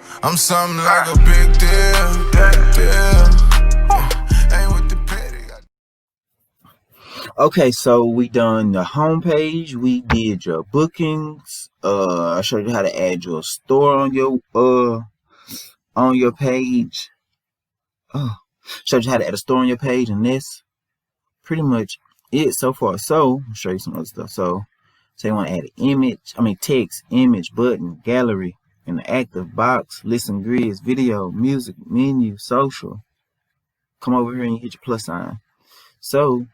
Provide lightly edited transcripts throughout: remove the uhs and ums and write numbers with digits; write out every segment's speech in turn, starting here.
I'm something like a big deal, big deal. Ain't with the petty. Okay, so we done the homepage. We did your bookings. I showed you how to add your store on your page. Oh, showed you how to add a store on your page, and that's pretty much it so far. So I'll show you some other stuff. So you want to add an text, image, button, gallery, an active box, listen, grids, video, music, menu, social. Come over here and you hit your plus sign. So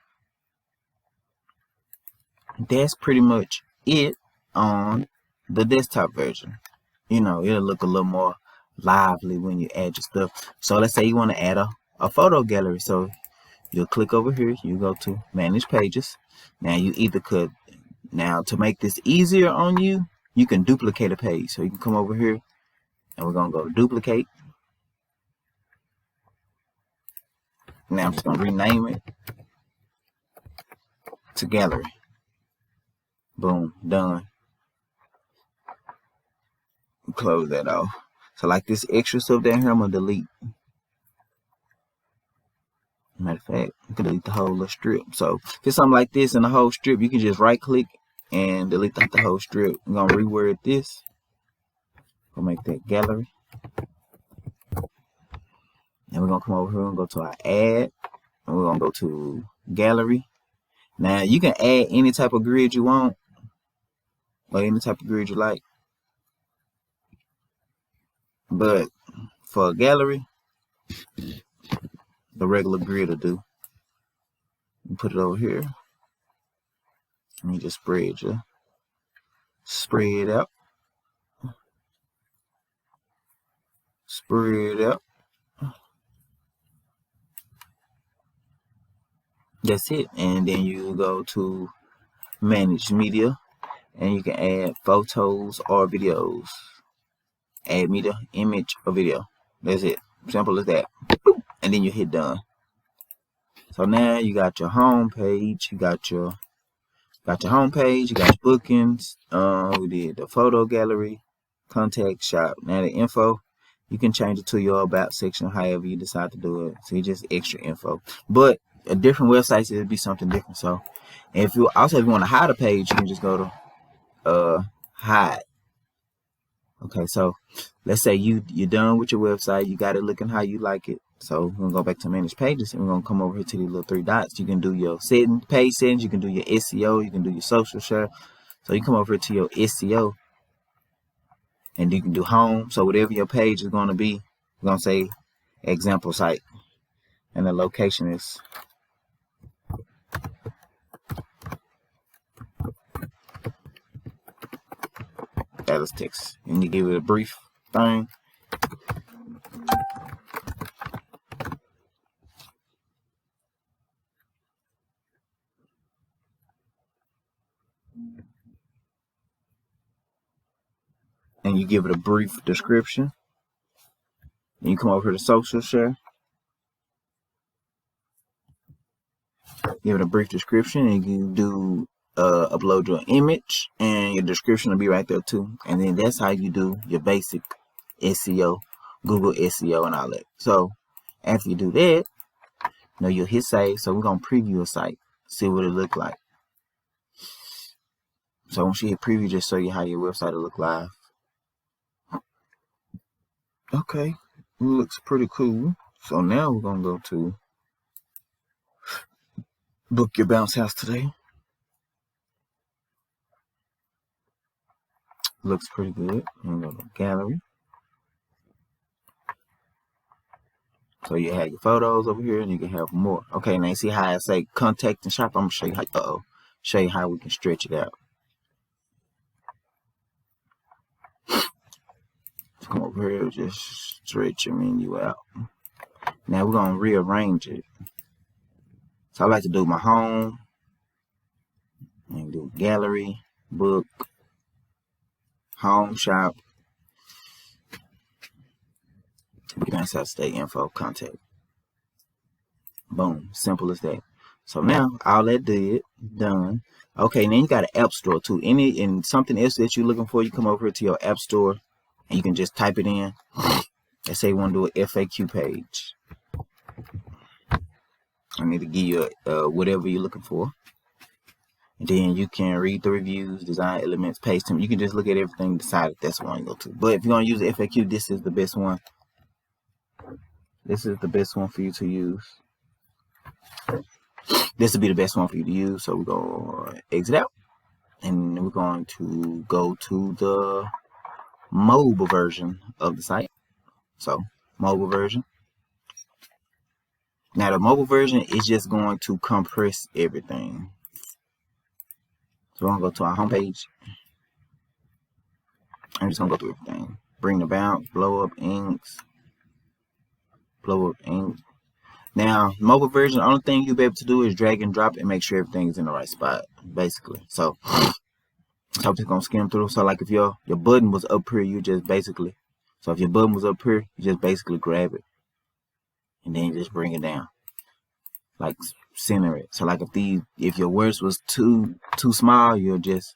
that's pretty much it on the desktop version. It'll look a little more lively when you add your stuff. So let's say you want to add a photo gallery. So you'll click over here, you go to manage pages. Now to make this easier on you, you can duplicate a page. So you can come over here and we're gonna go to duplicate. Now I'm just gonna rename it to gallery. Boom, done. Close that off. So like this extra stuff down here, I'm gonna delete. Matter of fact, you can delete the whole little strip. So if it's something like this in the whole strip, you can just right click and delete the whole strip. I'm gonna reword this. We'll make that gallery. And we're gonna come over here and go to our add. And we're gonna go to gallery. Now you can add any type of grid you want, or any type of grid you like. But for a gallery, the regular grid will do. You put it over here. And you just spread out. Spread out. That's it. And then you go to manage media and you can add photos or videos. Add media, image, or video. That's it. Simple as that. And then you hit done. So now you got your home page. You got your home page. You got your bookings. We did the photo gallery, contact, shop. Now the info, you can change it to your about section, however you decide to do it. So you just extra info. But a different websites, it'll be something different. So if you want to hide a page, you can just go to hide. Okay, so let's say you're done with your website, you got it looking how you like it. So we're gonna go back to manage pages and we're gonna come over here to these little three dots. You can do your page settings, you can do your SEO, you can do your social share. So you come over here to your SEO and you can do home. So whatever your page is gonna be, we're gonna say example site. And the location is Dallas, Texas. And you give it a brief thing. And you give it a brief description. And you come over to social share. Give it a brief description and you do upload your image and your description will be right there too. And then that's how you do your basic SEO, Google SEO and all that. So after you do that, you'll hit save. So we're gonna preview a site, see what it look like. So once you hit preview, just show you how your website will look live. Okay, it looks pretty cool. So now we're gonna go to book your bounce house today. Looks pretty good. I'm gonna go to gallery. So you have your photos over here and you can have more. Okay, now you see how I say contact and shop? I'm gonna show you how we can stretch it out. Come over here, just stretch your menu out. Now we're gonna rearrange it. So I like to do my home and do gallery, book, home, shop, bounce house, stay info, contact. Boom, simple as that. So now all that done. Okay, now you got an app store too. And something else that you're looking for, you come over to your app store and you can just type it in. Let's say you want to do an FAQ page. I need to give you whatever you're looking for. And then you can read the reviews, design elements, paste them. You can just look at everything, decide if that's the one you go to. But if you're going to use the FAQ, this is the best one. This is the best one for you to use. This will be the best one for you to use. So we're going to exit out. And we're going to go to the mobile version of the site. So, mobile version. Now, the mobile version is just going to compress everything. So, we're going to go to our homepage. I'm just going to go through everything. Bring the bounce, blow up inks. Blow up ink. Now, mobile version, the only thing you'll be able to do is drag and drop and make sure everything is in the right spot, basically. So I'm just going to skim through. So, like, if your button was up here, you just basically, so if your button was up here, you just basically grab it. And then you just bring it down. Like, center it. So, like, if your words was too small, you'll just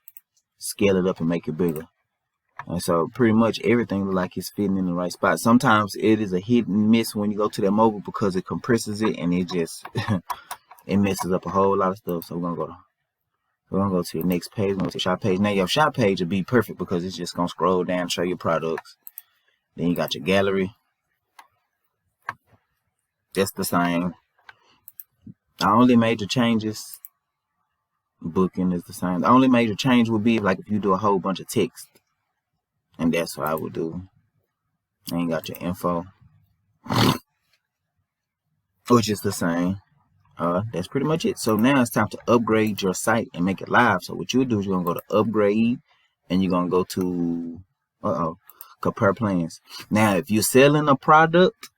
scale it up and make it bigger. And so pretty much everything looks like it's fitting in the right spot. Sometimes it is a hit and miss when you go to that mobile because it compresses it and it just it messes up a whole lot of stuff. So we're gonna go to your next page. We're gonna go to shop page. Now your shop page will be perfect because it's just gonna scroll down, show your products. Then you got your gallery. That's the same. The only major changes, booking is the same. The only major change would be like if you do a whole bunch of text. And that's what I would do. And you got your info, which is the same. That's pretty much it. So now it's time to upgrade your site and make it live. So what you do is you're gonna go to upgrade, and you're gonna go to compare plans. Now, if you're selling a product,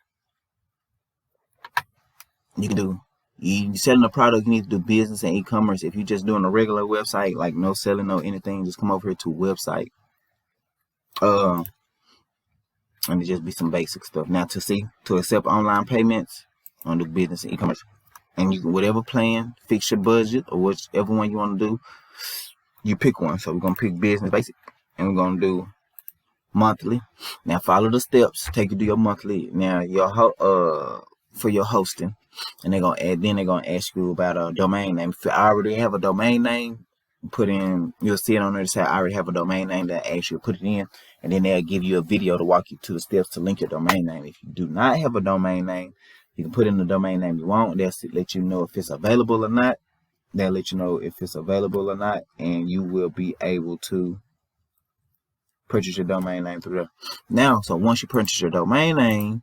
you can do. You're selling a product, you need to do business and e-commerce. If you're just doing a regular website, like no selling, no anything, just come over here to website. And it just be some basic stuff. Now to accept online payments on the business and e-commerce, and you can whatever plan, fix your budget or whichever one you want to do, you pick one. So we're gonna pick business basic, and we're gonna do monthly. Now follow the steps, take you to your monthly. Now for your hosting, and they're gonna ask you about a domain name. If I already have a domain name, put in, you'll see it on there to say I already have a domain name, that asks you to put it in, and then they'll give you a video to walk you to the steps to link your domain name. If you do not have a domain name, you can put in the domain name you want. They'll let you know if it's available or not. They'll let you know if it's available or not, and you will be able to purchase your domain name through there. Now, so once you purchase your domain name,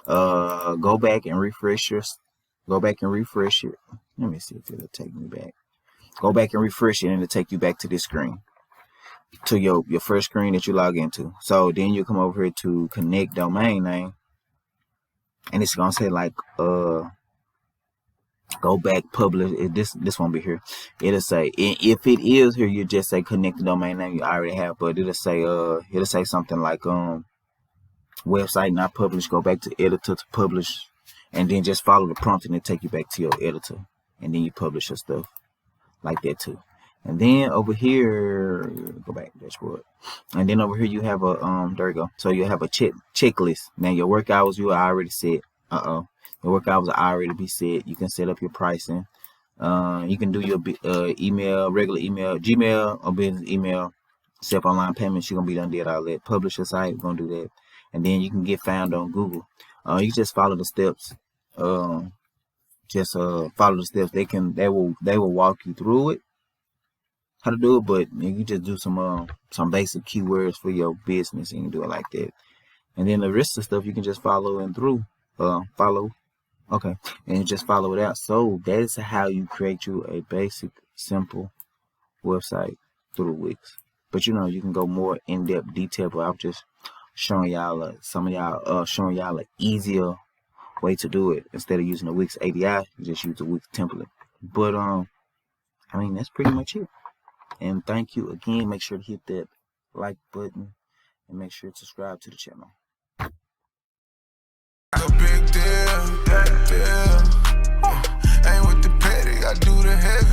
go back and refresh it. Let me see if it'll take me back. Go back and refresh it, and it'll take you back to this screen, to your first screen that you log into. So then you come over here to connect domain name, and it's gonna say like go back publish. This won't be here. It'll say if it is here, you just say connect the domain name you already have, but it'll say something like website not published. Go back to editor to publish, and then just follow the prompt, and it'll take you back to your editor, and then you publish your stuff. Like that too. And then over here, go back dashboard, and then over here you have a there you go. So you have a checklist. Now your work hours you already set. Your work hours are already be set. You can set up your pricing. You can do your email, regular email, Gmail or business email. Set up online payments. You're gonna be done did all that. Publish your site. We're gonna do that, and then you can get found on Google. You just follow the steps. Just follow the steps. They will walk you through it, how to do it, but you just do some basic keywords for your business, and you do it like that. And then the rest of the stuff you can just follow and through. Okay, and just follow it out. So that is how you create you a basic, simple website through Wix. But you can go more in depth detail. But I'm just showing y'all showing y'all an easier way to do it. Instead of using the Wix API, you just use the Wix template. But I mean, that's pretty much it. And thank you again. Make sure to hit that like button and make sure to subscribe to the channel. A big deal, ain't with the petty, I do the heavy.